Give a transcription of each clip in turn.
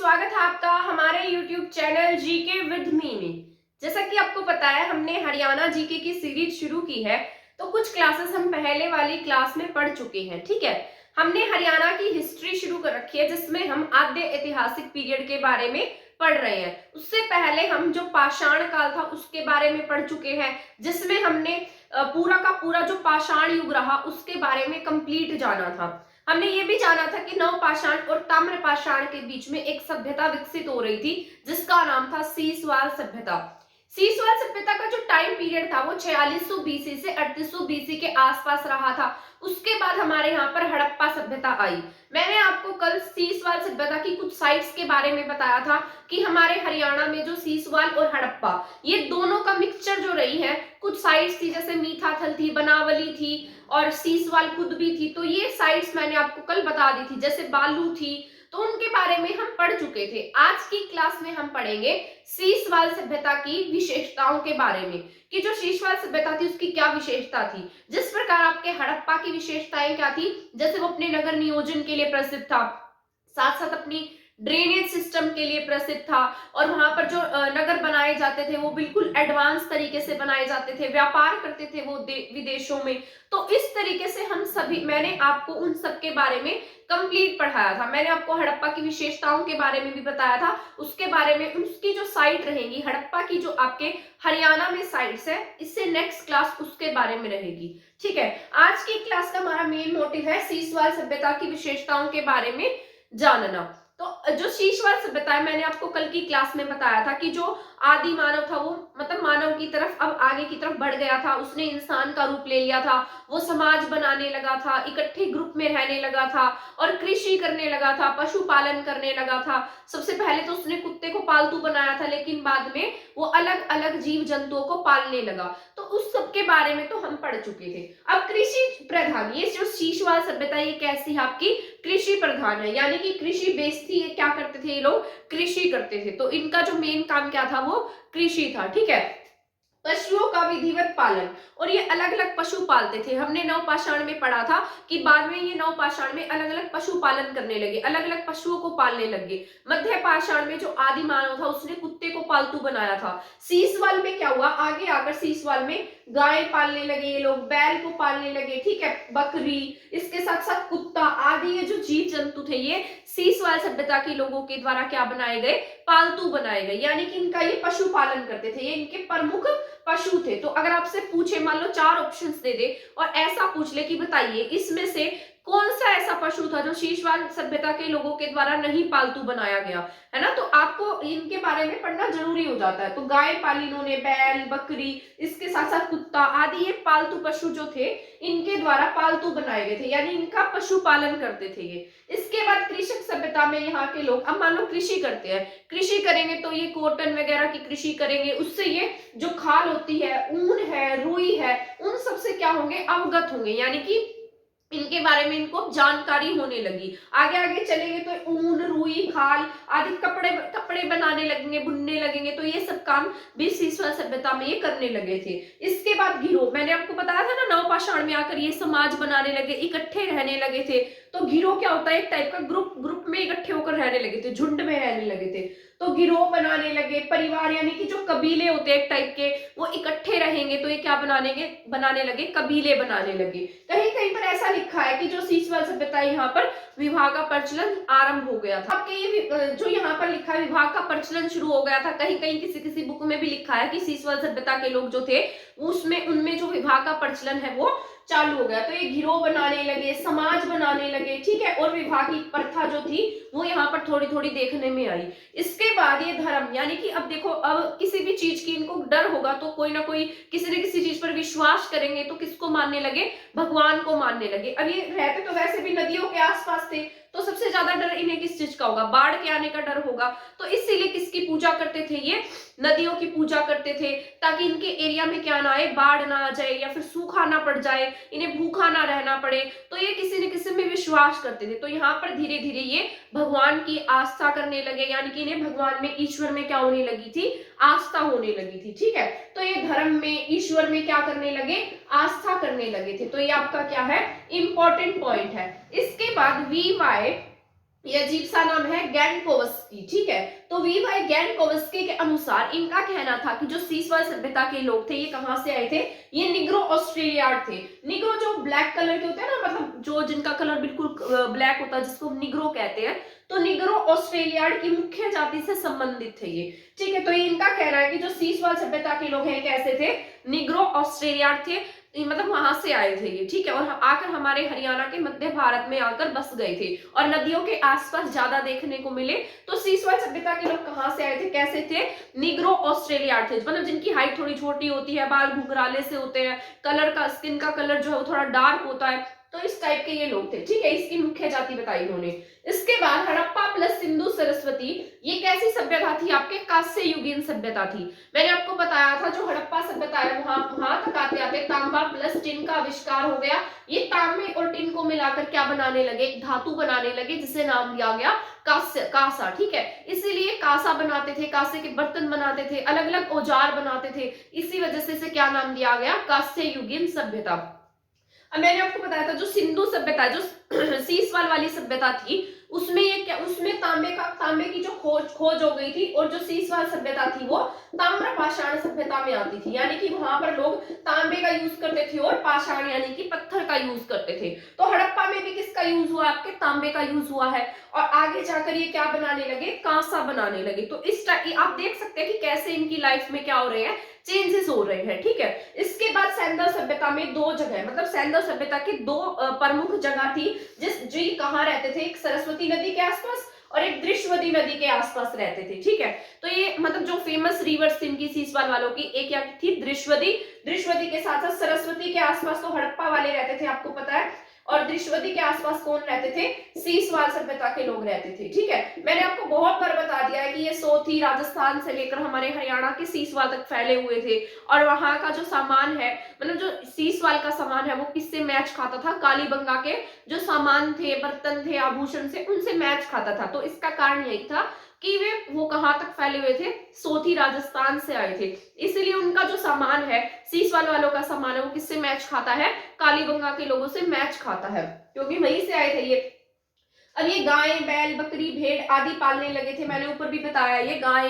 स्वागत है आपका हमारे YouTube channel GK with me में। जैसा कि आपको पता है हमने हरियाणा जीके की सीरीज शुरू की है, तो कुछ क्लासेस हम पहले वाली क्लास में पढ़ चुके हैं। ठीक है, हमने हरियाणा की हिस्ट्री शुरू कर रखी है जिसमें हम आद्य ऐतिहासिक पीरियड के बारे में पढ़ रहे हैं। उससे पहले हम जो पाषाण काल था उसके बारे में पढ़ चुके हैं, जिसमें हमने पूरा का पूरा जो पाषाण युग रहा उसके बारे में कंप्लीट जाना था। हमने ये भी जाना था कि नवपाषाण और ताम्रपाषाण के बीच में एक सभ्यता विकसित हो रही थी जिसका नाम था सीसवाल सभ्यता। सीसवाल सभ्यता का जो टाइम पीरियड था वो 4600 बीसी से 3800 बीसी के आसपास रहा था। उसके बाद हमारे यहाँ पर हड़प्पा सभ्यता आई। मैंने आपको कल सीसवाल सभ्यता की कुछ साइट्स के बारे में बताया था कि हमारे हरियाणा में जो सीसवाल और हड़प्पा ये दोनों का मिक्सचर जो रही है, कुछ साइट्स थी जैसे मीठाथल थी, बनावली थी और सीसवाल खुद भी थी। तो ये साइट्स मैंने आपको कल बता दी थी, जैसे बालू थी, तो उनके बारे में हम पढ़ चुके थे। आज की क्लास में हम पढ़ेंगे सीसवाल सभ्यता की विशेषताओं के बारे में कि जो सीसवाल सभ्यता थी उसकी क्या विशेषता थी। जिस प्रकार आपके हड़प्पा की विशेषताएं क्या थी, जैसे वो अपने नगर नियोजन के लिए प्रसिद्ध था, साथ साथ अपनी ड्रेनेज सिस्टम के लिए प्रसिद्ध था, और वहां पर जो नगर बनाए जाते थे वो बिल्कुल एडवांस तरीके से बनाए जाते थे, व्यापार करते थे वो विदेशों में। तो इस तरीके से हम सभी, मैंने आपको उन सब के बारे में कंप्लीट पढ़ाया था। मैंने आपको हड़प्पा की विशेषताओं के बारे में भी बताया था, उसके बारे में उसकी जो साइट रहेगी हड़प्पा की, जो आपके हरियाणा में साइट्स है, इससे नेक्स्ट क्लास उसके बारे में रहेगी। ठीक है, आज की क्लास का हमारा मेन मोटिव है सीसवाल सभ्यता की विशेषताओं के बारे में जानना। तो जो सीसवाल सभ्यता है, मैंने आपको कल की क्लास में बताया था कि जो आदि मानव था वो मतलब मानव की तरफ अब आगे की तरफ बढ़ गया था, उसने इंसान का रूप ले लिया था, वो समाज बनाने लगा था, इकट्ठे ग्रुप में रहने लगा था और कृषि करने लगा था, पशुपालन करने लगा था। सबसे पहले तो उसने कुत्ते को पालतू बनाया था, लेकिन बाद में वो अलग अलग जीव जंतुओं को पालने लगा। तो उस सब के बारे में तो हम पढ़ चुके थे। अब कृषि प्रधान, ये जो सीसवाल सभ्यता ये कैसी है, आपकी कृषि प्रधान है, यानी कि कृषि बेस्ड थी। ये क्या करते थे, ये लोग कृषि करते थे। तो इनका जो मेन काम क्या था, वो कृषि था। ठीक है, पशुओं का विधिवत पालन, और ये अलग अलग पशु पालते थे। हमने नवपाषाण में पढ़ा था कि बाद में ये नवपाषाण में अलग अलग पशु पालन करने लगे, अलग अलग पशुओं को पालने लगे। मध्य पाषाण में जो आदि मानव था उसने कुत्ते को पालतू बनाया था। सीसवाल में क्या हुआ, आगे आकर सीसवाल में गाय पालने लगे ये लोग, बैल को पालने लगे, ठीक है, बकरी, इसके साथ साथ कुत्ता आदि ये जो जीव जंतु थे ये सीसवाल सभ्यता के लोगों के द्वारा क्या बनाए गए, पालतू बनाए गए, यानी कि इनका ये पशुपालन करते थे, ये इनके प्रमुख पशु थे। तो अगर आपसे पूछे, मान लो 4 ऑप्शंस दे दे और ऐसा पूछ ले कि बताइए इसमें से कौन सा ऐसा पशु था जो सीसवाल सभ्यता के लोगों के द्वारा नहीं पालतू बनाया गया, है ना, तो आपको इनके बारे में पढ़ना जरूरी हो जाता है। तो गाय पाली इन्होंने, बैल, बकरी, इसके साथ साथ कुत्ता आदि ये पालतू पशु जो थे इनके द्वारा पालतू बनाए गए थे, यानी इनका पशुपालन करते थे ये। इसके बाद कृषक सभ्यता में यहाँ के लोग, अब मान लो कृषि करते हैं, कृषि करेंगे तो ये कॉटन वगैरह की कृषि करेंगे, उससे ये जो खाल होती है, ऊन है, रुई है, उन सबसे क्या होंगे, अवगत होंगे, यानी कि इनके बारे में इनको जानकारी होने लगी। आगे आगे चलेंगे तो ऊन, रुई, खाल आदि कपड़े कपड़े बनाने लगेंगे, बुनने लगेंगे। तो ये सब काम भी सीसवाल सभ्यता में ये करने लगे थे। इसके बाद गिरोह, मैंने आपको बताया था ना, नवपाषाण में आकर ये समाज बनाने लगे, इकट्ठे रहने लगे थे। तो गिरोह क्या होता है, एक टाइप का ग्रुप में इकट्ठे होकर रहने लगे थे, झुंड में रहने लगे थे। तो गिरोह बनाने लगे, परिवार यानी कि जो कबीले होते हैं एक टाइप के, वो इकट्ठे रहेंगे तो ये क्या बनाने लगे, कबीले बनाने लगे। कहीं कहीं पर ऐसा लिखा है कि जो सीसवाल सभ्यता है यहाँ पर विवाह का प्रचलन आरंभ हो गया था। आपके ये जो यहाँ पर लिखा है विवाह का प्रचलन शुरू हो गया था, कहीं कहीं किसी किसी बुक में भी लिखा है कि सीसवाल सभ्यता के लोग जो थे उसमें उनमें जो विवाह का प्रचलन है वो चालू हो गया। तो ये गिरोह बनाने लगे, समाज बनाने लगे, ठीक है, और विवाह की प्रथा जो थी वो यहाँ पर थोड़ी थोड़ी देखने में आई। इसके बाद ये धर्म, यानी कि अब देखो, अब किसी भी चीज की इनको डर होगा तो कोई ना कोई किसी न किसी चीज पर विश्वास करेंगे, तो किसको मानने लगे, भगवान को मानने लगे। अब ये रहते तो वैसे भी नदियों के आसपास थे, तो सबसे ज्यादा डर इन्हें किस चीज का होगा, बाढ़ के आने का डर होगा। तो इसीलिए किसकी पूजा करते थे, ये नदियों की पूजा करते थे, ताकि इनके एरिया में क्या ना आए, बाढ़ ना आ जाए या फिर सूखा ना पड़ जाए, इन्हें भूखा ना रहना पड़े। तो ये किसी न किसी में विश्वास करते थे। तो यहाँ पर धीरे धीरे ये भगवान की आस्था करने लगे, यानी कि इन्हें भगवान में, ईश्वर में क्या होने लगी थी, आस्था होने लगी थी। ठीक है, तो ये धर्म में, ईश्वर में क्या करने लगे, आस्था करने लगे थे। तो ये आपका क्या है, इंपॉर्टेंट पॉइंट है। इसके बाद वी वाई ये अजीब सा नाम है गैनकोवस्की, ठीक है। तो वी वाई गैनकोवस्की के अनुसार इनका कहना था कि जो सीसवाल सभ्यता के लोग थे ये कहां से आए थे, ये निग्रो ऑस्ट्रेलियाड थे। निग्रो जो ब्लैक कलर के होते हैं ना, मतलब जो जिनका कलर बिल्कुल ब्लैक होता है, जिसको हम निग्रो कहते हैं, तो निग्रो ऑस्ट्रेलियाड की मुख्य जाति से संबंधित थे ये, ठीक है। तो ये इनका कहना है कि जो सीसवाल सभ्यता के लोग हैं कैसे थे, निग्रो ऑस्ट्रेलियाड थे, मतलब वहां से आए थे ये, ठीक है। और आकर हमारे हरियाणा के मध्य भारत में आकर बस गए थे और नदियों के आसपास ज्यादा देखने को मिले। तो सीसवाल सभ्यता के लोग कहां से आए थे, कैसे थे, निग्रो ऑस्ट्रेलिया थे, मतलब जिनकी हाइट थोड़ी छोटी होती है, बाल घुंघराले से होते हैं, कलर का स्किन का कलर जो है वो थोड़ा डार्क होता है, तो इस टाइप के ये लोग थे, ठीक है। इसकी मुख्य जाति बताई उन्होंने। इसके बाद हड़प्पा प्लस सिंधु सरस्वती, ये कैसी सभ्यता थी, आपके कांस्य युगीन सभ्यता थी। मैंने आपको बताया था जो हड़प्पा सभ्यता है वहां तक आते आते तांबा प्लस टिन का आविष्कार हो गया। ये तांबे और टिन को मिलाकर क्या बनाने लगे, धातु बनाने लगे, जिसे नाम दिया गया कांसा, ठीक है। इसीलिए कांसा बनाते थे, कांसे के बर्तन बनाते थे, अलग अलग औजार बनाते थे, इसी वजह से इसे क्या नाम दिया गया, कांस्य युगीन सभ्यता। अब मैंने आपको बताया था जो सिंधु सभ्यता, जो सीसवाल वाली सभ्यता थी, उसमें ये क्या, उसमें तांबे की जो खोज हो गई थी, और जो सीसवाल सभ्यता थी वो ताम्र पाषाण सभ्यता में आती थी, यानी कि वहां पर लोग तांबे का यूज करते थे और पाषाण यानी कि पत्थर का यूज करते थे। तो हड़प्पा में भी किसका यूज हुआ, आपके तांबे का यूज हुआ है, और आगे जाकर ये क्या बनाने लगे, कांसा बनाने लगे। तो इस आप देख सकते हैं कि कैसे इनकी लाइफ में क्या हो रहे हैं, चेंजेस हो रहे हैं, ठीक है। इसके बाद सैंदल सभ्यता में दो जगह, मतलब सैंदल सभ्यता की दो प्रमुख जगह थी, जी कहाँ रहते थे, एक सरस्वती नदी के आसपास और एक दृश्यवती नदी के आसपास रहते थे, ठीक है। तो ये मतलब जो फेमस रिवर्स थी इनकी सीसवाल वालों की, एक क्या थी, दृश्यवती के साथ साथ सरस्वती के आसपास तो हड़प्पा वाले रहते थे, आपको पता है, और दृश्यवती के आसपास कौन रहते थे, सीसवाल सभ्यता के लोग रहते थे, ठीक है। मैंने आपको बहुत बार बता दिया है कि ये सोथी राजस्थान से लेकर हमारे हरियाणा के सीसवाल तक फैले हुए थे, और वहां का जो सामान है, मतलब जो सीसवाल का सामान है वो किससे मैच खाता था, कालीबंगा के जो सामान थे, बर्तन थे, आभूषण से, उनसे मैच खाता था। तो इसका कारण यही था कि वो कहां तक फैले हुए थे, सोथी राजस्थान से आए थे, इसलिए उनका जो सामान है, सीसवाल वालों का सामान है, वो किससे मैच खाता है, कालीबंगा के लोगों से मैच खाता है, क्योंकि वहीं से आए थे ये। अब ये गाय, बैल, बकरी, भेड़ आदि पालने लगे थे, मैंने ऊपर भी बताया, ये गाय,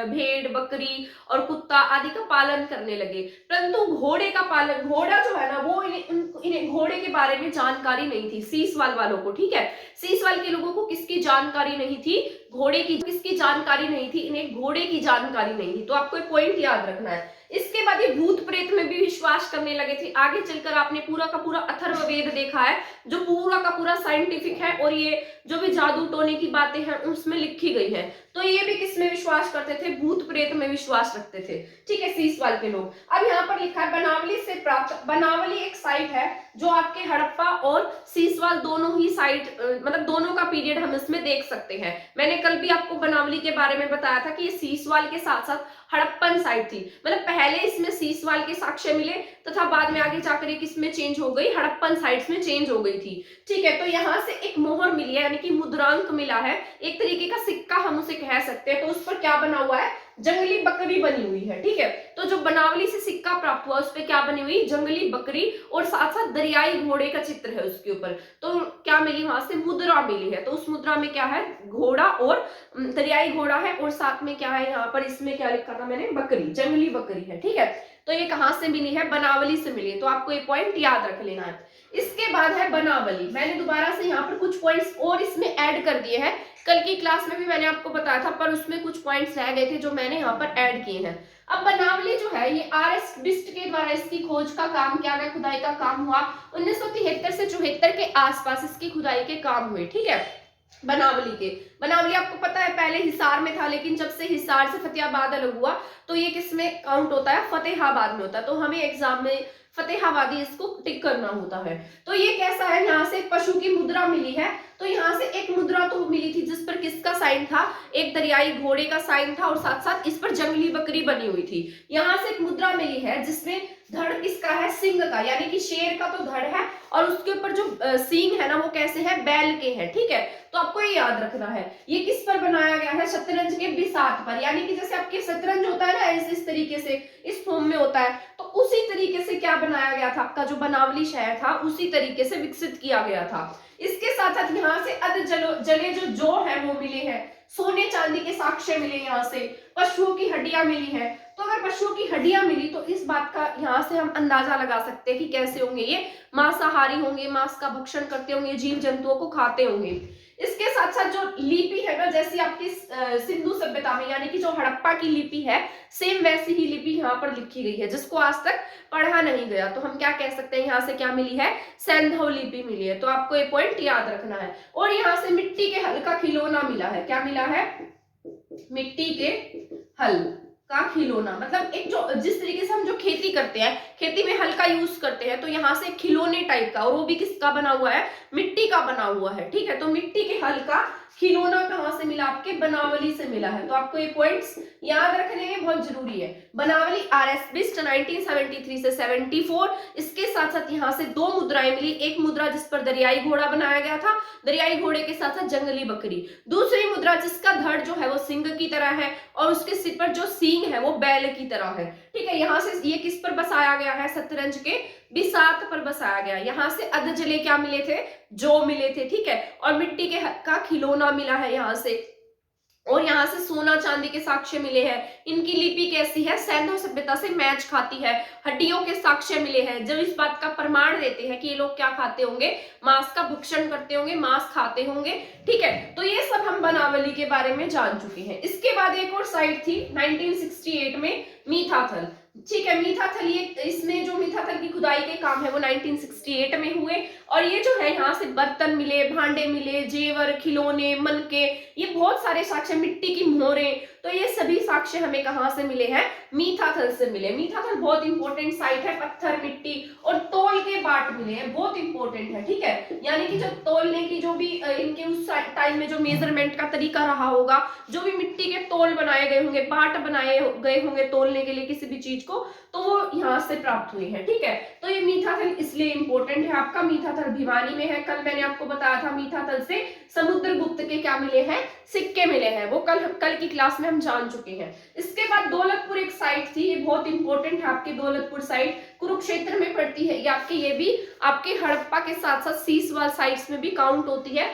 भेड़, बकरी और कुत्ता आदि का पालन करने लगे। परंतु घोड़े का पालन, घोड़ा जो है ना, वो इन्हें घोड़े के बारे में जानकारी नहीं थी सीसवाल वालों को, ठीक है। सीसवाल के लोगों को किसकी जानकारी नहीं थी, घोड़े की, किसकी जानकारी नहीं थी, इन्हें घोड़े की जानकारी नहीं थी। तो आपको एक पॉइंट याद रखना है। इसके बाद ये भूत प्रेत में भी विश्वास करने लगे थे। आगे चलकर आपने पूरा का पूरा अथर्ववेद देखा है, जो पूरा का पूरा साइंटिफिक है, और ये जो भी जादू टोने की बातें हैं उसमें लिखी गई है। तो ये भी किसमें विश्वास करते थे, भूत प्रेत में विश्वास रखते थे, ठीक है, सीसवाल के लोग। अब यहाँ पर लिखा है बनावली से प्राप्त, बनावली एक साइट है जो आपके हड़प्पा और सीसवाल दोनों ही साइट, मतलब दोनों का पीरियड हम इसमें देख सकते हैं। मैंने कल भी आपको बनावली के बारे में बताया था कि ये सीसवाल के साथ साथ हड़प्पन साइट थी, मतलब पहले इसमें सीसवाल के साक्ष्य मिले तथा बाद में आगे जाकर एक इसमें चेंज हो गई, हड़प्पन साइट्स में चेंज हो गई थी, ठीक है। तो यहाँ से एक मोहर मिली है, यानी कि मुद्रांक मिला है, एक तरीके का सिक्का हम उसे कह सकते हैं। तो उस पर क्या बना हुआ है, जंगली बकरी बनी हुई है, ठीक है। तो जो बनावली से सिक्का प्राप्त हुआ उस पर क्या बनी हुई, जंगली बकरी, और साथ साथ दरियाई घोड़े का चित्र है उसके ऊपर। तो क्या मिली, वहां से मुद्रा मिली है। तो उस मुद्रा में क्या है, घोड़ा और दरियाई घोड़ा है, और साथ में क्या है, यहाँ पर इसमें क्या लिखा था मैंने, बकरी, जंगली बकरी है, ठीक है। तो ये कहां से मिली है, बनावली से मिली है। तो आपको ये पॉइंट याद रख लेना है। इसके बाद है बनावली, मैंने दोबारा से यहाँ पर कुछ पॉइंट्स और इसमें ऐड कर दिए हैं। कल की क्लास में भी मैंने आपको बताया था, पर उसमें कुछ पॉइंट्स रह गए थे जो मैंने यहाँ पर ऐड किए हैं। अब बनावली जो है ये आर.एस. बिस्ट के द्वारा इसकी खोज का काम किया गया, खुदाई का काम हुआ 1973 से 74 के आसपास इसकी खुदाई के काम हुए, ठीक है। बनावली आपको पता है पहले हिसार में था, लेकिन जब से हिसार से फतेहाबाद अलग हुआ तो ये किसमें काउंट होता है, फतेहाबाद में होता है। तो हमें एग्जाम में फतेहाबादी इसको टिक करना होता है। तो ये कैसा है, यहाँ से पशु की मुद्रा मिली है। तो यहाँ से एक मुद्रा तो मिली थी जिस पर किसका साइन था, एक दरियाई घोड़े का साइन था, और साथ साथ इस पर जंगली बकरी बनी हुई थी। यहाँ से एक मुद्रा मिली है जिसमें धड़ किसका है, सिंह का, यानी कि शेर का तो धड़ है, और उसके ऊपर जो सींग है ना वो कैसे है, बैल के है, ठीक है। तो आपको ये याद रखना है। ये किस पर बनाया गया है, शतरंज के बिसात पर, यानी कि जैसे आपके शतरंज होता है ना इस तरीके से, इस फॉर्म में होता है, तो उसी तरीके से क्या बनाया गया था, आपका जो बनावली शहर था उसी तरीके से विकसित किया गया था। इसके साथ साथ यहाँ से अध जले जो है वो मिले हैं, सोने चांदी के साक्ष्य मिले, यहाँ से पशुओं की हड्डियां मिली हैं। तो अगर पशुओं की हड्डियां मिली तो इस बात का यहाँ से हम अंदाजा लगा सकते हैं कि कैसे होंगे ये, मांसाहारी होंगे, मांस का भक्षण करते होंगे, जीव जंतुओं को खाते होंगे। इसके साथ साथ जो लिपि है ना, जैसी आपकी सिंधु सभ्यता में यानी कि जो हड़प्पा की लिपि है, सेम वैसी ही लिपि यहाँ पर लिखी गई है, जिसको आज तक पढ़ा नहीं गया। तो हम क्या कह सकते हैं, यहाँ से क्या मिली है, सैंधव लिपि मिली है। तो आपको ये पॉइंट याद रखना है। और यहाँ से मिट्टी के हल का खिलौना मिला है। क्या मिला है, मिट्टी के हल का खिलौना। मतलब एक जो जिस तरीके से हम जो खेती करते हैं, खेती में हल का यूज करते हैं, तो यहाँ से खिलौने टाइप का, और वो भी किसका बना हुआ है, मिट्टी का बना हुआ है। ठीक है, तो मिट्टी के हल का खिलौना कहाँ से मिला, आपके बनावली से मिला है। तो आपको ये पॉइंट्स याद रखने में बहुत जरूरी है। बनावली RS बिस्ट 1973 से 74। इसके साथ साथ यहाँ से दो मुद्राएं मिली, एक मुद्रा जिस पर दरियाई घोड़ा बनाया गया था, दरियाई घोड़े के साथ साथ जंगली बकरी। दूसरी मुद्रा जिसका धड़ जो है वो सिंह की तरह है और उसके सिर पर जो सींग है वो बैल की तरह है। ठीक है, यहाँ से ये किस पर बसाया गया है, शतरंज के बिसात पर बसाया गया। यहाँ से अधजले क्या मिले थे, जो मिले थे। ठीक है, और मिट्टी के का खिलौना मिला है यहाँ से, और यहाँ से सोना चांदी के साक्ष्य मिले हैं। इनकी लिपि कैसी है, सैंधव सभ्यता से मैच खाती है। हड्डियों के साक्ष्य मिले हैं, जो इस बात का प्रमाण देते हैं कि ये लोग क्या खाते होंगे, मांस का भक्षण करते होंगे, मांस खाते होंगे। ठीक है, तो ये सब हम बनावली के बारे में जान चुके हैं। इसके बाद एक और साइट थी 1968 में, मीठाथल। ठीक है, मीठाथल, ये इसमें जो मीठाथल की खुदाई के काम है वो 1968 में हुए। और ये जो है यहाँ से बर्तन मिले, भांडे मिले, जेवर, खिलौने, मनके, ये बहुत सारे साक्ष्य, मिट्टी की मोहरें, तो ये सभी साक्ष्य हमें कहाँ से मिले हैं, मीठाथल से मिले। मीठाथल बहुत इंपॉर्टेंट साइट है, पत्थर, मिट्टी और तोल के बाट मिले हैं, बहुत इंपॉर्टेंट है। ठीक है, यानी कि जब तोलने की जो भी इनके उस टाइम में जो मेजरमेंट का तरीका रहा होगा, जो भी मिट्टी के तोल बनाए गए होंगे, बाट बनाए गए होंगे तोलने के लिए किसी भी चीज को, तो वो यहाँ से प्राप्त हुए हैं। ठीक है, तो ये मीठाथल इसलिए इंपॉर्टेंट है आपका। मीठाथल भिवानी में है। कल मैंने आपको बताया था मीठाथल से समुद्रगुप्त के क्या मिले हैं, सिक्के मिले हैं, वो कल की क्लास में हम जान चुके हैं। इसके बाद दौलतपुर एक साइट थी, ये बहुत इंपॉर्टेंट है आपकी दौलतपुर साइट, कुरुक्षेत्र में पड़ती है। ये भी आपके हड़प्पा के साथ साथ सीसवाल साइट्स में भी काउंट होती है।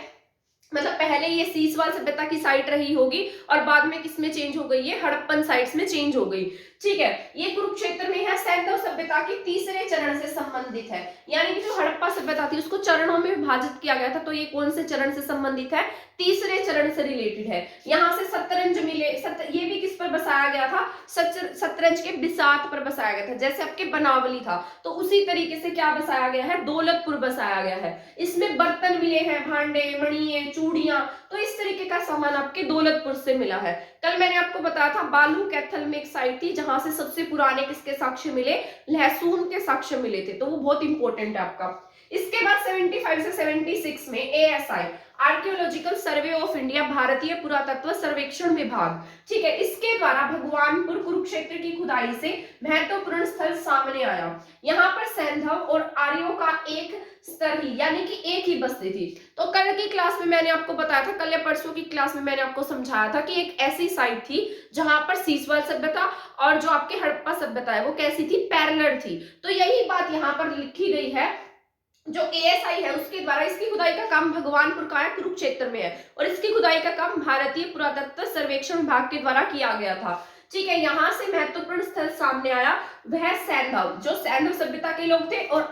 मतलब पहले ये सीसवाल सभ्यता की साइट रही होगी और बाद में किस में चेंज हो गई है, हड़प्पन साइट्स में चेंज हो गई। ठीक है, ये कुरुक्षेत्र में है, सैंधव सभ्यता के तीसरे चरण से संबंधित है। यानी कि जो हड़प्पा सभ्यता थी उसको चरणों में विभाजित किया गया था, तो ये कौन से चरण से संबंधित है, तीसरे चरण से रिलेटेड है। यहाँ से शतरंज मिले, ये भी किस पर बसाया गया था, शतरंज के बिसात पर बसाया गया था। जैसे आपके बनावली था तो उसी तरीके से क्या बसाया गया है, दौलतपुर बसाया गया है। इसमें बर्तन मिले हैं, भांडे, मणिये, चूड़ियां, तो इस तरीके का सामान आपके दौलतपुर से मिला है। कल मैंने आपको बताया था बालू कैथल में एक साइट थी जहां से सबसे पुराने किसके साक्ष्य मिले, लहसुन के साक्ष्य मिले थे, तो वो बहुत इंपॉर्टेंट है आपका। इसके बाद 75 से 76 में ASI archaeological survey of India, भारतीय पुरातत्व सर्वेक्षण विभाग, ठीक है, इसके द्वारा भगवानपुर कुरुक्षेत्र की खुदाई से महत्वपूर्ण स्थल सामने आया। यहाँ पर सैंधव और आर्यों का एक स्तर ही, यानी कि एक ही बस्ती थी। तो कल की क्लास में मैंने आपको बताया था, कल या परसों की क्लास में मैंने आपको समझाया था कि एक ऐसी साइट थी जहां पर सीसवाल सभ्यता और जो आपके हड़प्पा सभ्यता है वो कैसी थी, पैरेलल थी। तो यही बात यहाँ पर लिखी गई है, जो ASI है उसके द्वारा इसकी खुदाई का काम भगवानपुर का है, कुरुक्षेत्र में है, और इसकी खुदाई का काम भारतीय पुरातत्व सर्वेक्षण विभाग के द्वारा किया गया था। ठीक है, यहाँ से महत्वपूर्ण स्थल सामने आया, वह सैंधव, जो सैंधव सभ्यता के लोग थे, और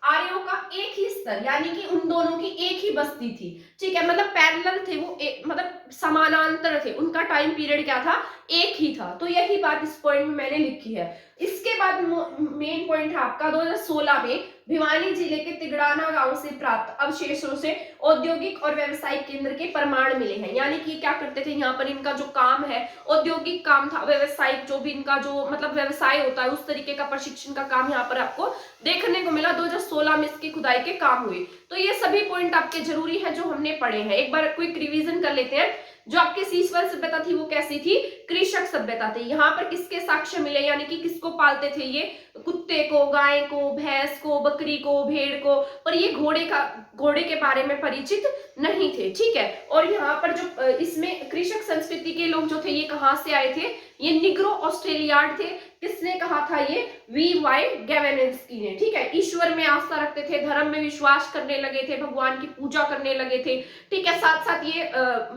आर्यों का एक ही स्तर, यानी कि उन दोनों की एक ही बस्ती थी। ठीक है, मतलब पैरेलल थे वो, मतलब समानांतर थे, उनका टाइम पीरियड क्या था, एक ही था। तो यही बात इस पॉइंट में मैंने लिखी है। इसके बाद मेन पॉइंट है आपका 2016 में भिवानी जिले के तिगड़ाना गांव से प्राप्त अवशेषों से औद्योगिक और व्यवसायिक केंद्र के प्रमाण मिले हैं। यानी कि क्या करते थे यहाँ पर, इनका जो काम है औद्योगिक काम था, व्यवसायिक जो भी इनका जो मतलब व्यवसाय होता है उस तरीके का प्रशिक्षण का काम यहाँ पर आपको देखने को मिला। 2016 में इसकी खुदाई के काम हुए। तो ये सभी पॉइंट आपके जरूरी है जो हमने पढ़े हैं। एक बार क्विक रिवीजन कर लेते हैं। जो आपकी सीसवाल सभ्यता थी वो कैसी थी, कृषक सभ्यता थी। यहाँ पर किसके साक्ष्य मिले, यानी कि किसको पालते थे ये, कुत्ते को, गाय को, भैंस को, बकरी को, भेड़ को, पर ये घोड़े के बारे में परिचित नहीं थे। ठीक है, और यहाँ पर जो इसमें कृषक संस्कृति के लोग जो थे ये कहाँ से आए थे, ये निग्रो ऑस्ट्रेलियार्ड थे, किसने कहा था ये? V.Y. गेवेनेस्की ने। ठीक है, ईश्वर में आस्था रखते थे, धर्म में विश्वास करने लगे थे, भगवान की पूजा करने लगे थे। ठीक है, साथ साथ ये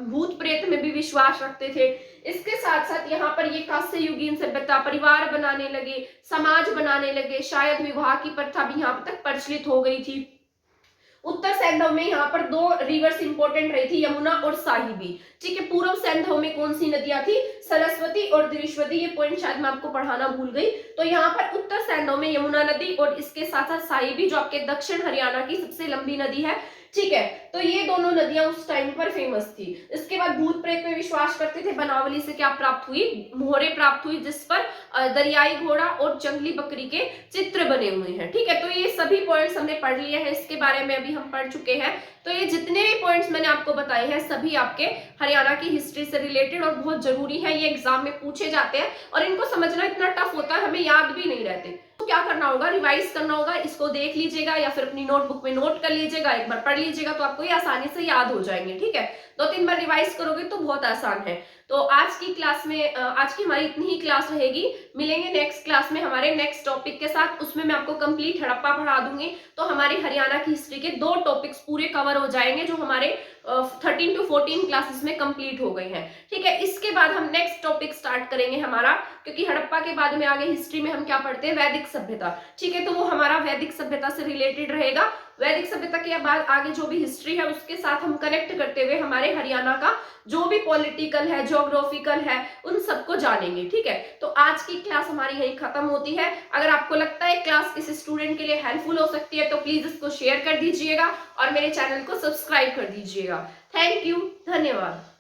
भूत प्रेत में भी विश्वास रखते थे। इसके साथ साथ यहाँ पर ये कांस्य युगीन सभ्यता, परिवार बनाने लगे, समाज बनाने लगे, शायद विवाह की प्रथा भी यहाँ तक प्रचलित हो गई थी। उत्तर सैंधव में यहाँ पर दो रिवर्स इंपॉर्टेंट रही थी, यमुना और साहिबी। ठीक है, पूर्व सैंधव में कौन सी नदियां थी? सरस्वती और दृश्वती। ये पॉइंट शायद मैं आपको पढ़ाना भूल गई। तो यहाँ पर उत्तर सैंधव में यमुना नदी और इसके साथ साथ साहिबी, जो आपके दक्षिण हरियाणा की सबसे लंबी नदी है। ठीक है, तो ये दोनों नदियां उस टाइम पर फेमस थी। इसके बाद भूत प्रेत में विश्वास करते थे। बनावली से क्या प्राप्त हुई? मोहरे प्राप्त हुई, जिस पर दरियाई घोड़ा और जंगली बकरी के चित्र बने हुए हैं। ठीक है, तो ये सभी पॉइंट्स हमने पढ़ लिए हैं, इसके बारे में अभी हम पढ़ चुके हैं। तो ये जितने भी पॉइंट्स मैंने आपको बताए हैं सभी आपके हरियाणा की हिस्ट्री से रिलेटेड और बहुत जरूरी है। ये एग्जाम में पूछे जाते हैं और इनको समझना इतना टफ होता है, हमें याद भी नहीं रहते। तो क्या करना होगा? रिवाइज करना होगा, इसको देख लीजिएगा या फिर अपनी नोटबुक में नोट कर लीजिएगा, एक बार पढ़ लीजिएगा तो आपको ये आसानी से याद हो जाएंगे। ठीक है, 2-3 बार रिवाइज करोगे तो बहुत आसान है। तो आज की क्लास में आज की हमारी इतनी ही क्लास रहेगी। मिलेंगे नेक्स्ट क्लास में हमारे नेक्स्ट टॉपिक के साथ। उसमें मैं आपको कंप्लीट हड़प्पा पढ़ा दूंगी, तो हमारे हरियाणा की हिस्ट्री के 2 टॉपिक्स पूरे कवर हो जाएंगे जो हमारे 13 to 14 क्लासेस में कंप्लीट हो गए हैं। ठीक है, इसके बाद हम नेक्स्ट टॉपिक स्टार्ट करेंगे हमारा, क्योंकि हड़प्पा के बाद में आगे हिस्ट्री में हम क्या पढ़ते हैं? वैदिक सभ्यता। ठीक है, तो वो हमारा वैदिक सभ्यता से रिलेटेड रहेगा। वैदिक सभ्यता के बाद आगे जो भी हिस्ट्री है उसके साथ हम कनेक्ट करते हुए हमारे हरियाणा का जो भी पॉलिटिकल है, ज्योग्राफिकल है, उन सबको जानेंगे। ठीक है, तो आज की क्लास हमारी यही खत्म होती है। अगर आपको लगता है क्लास किसी स्टूडेंट के लिए हेल्पफुल हो सकती है तो प्लीज इसको शेयर कर दीजिएगा और मेरे चैनल को सब्सक्राइब कर दीजिएगा। थैंक यू, धन्यवाद।